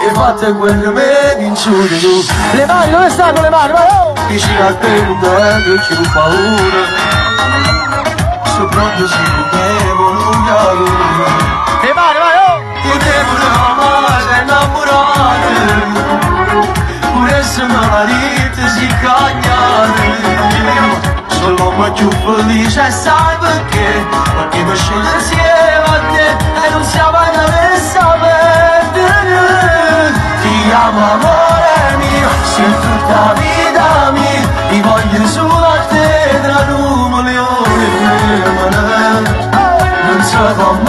che fatte quelle me in su di tu. Le mani, dove stanno le mani? Vai, oh! Vicino a te non dentro c'è un paura. Sopra si devo lungato. Le mani, vai, oh! Ti devo amare innamorate. Pure se marite si cagnate. Sono l'uomo più felice, sai perché? Perché mi sceglie insieme a te e non siamo messa a perdere. Ti amo amore mio, sei tutta la vita mia. Ti voglio solo a te tra numeri e non si può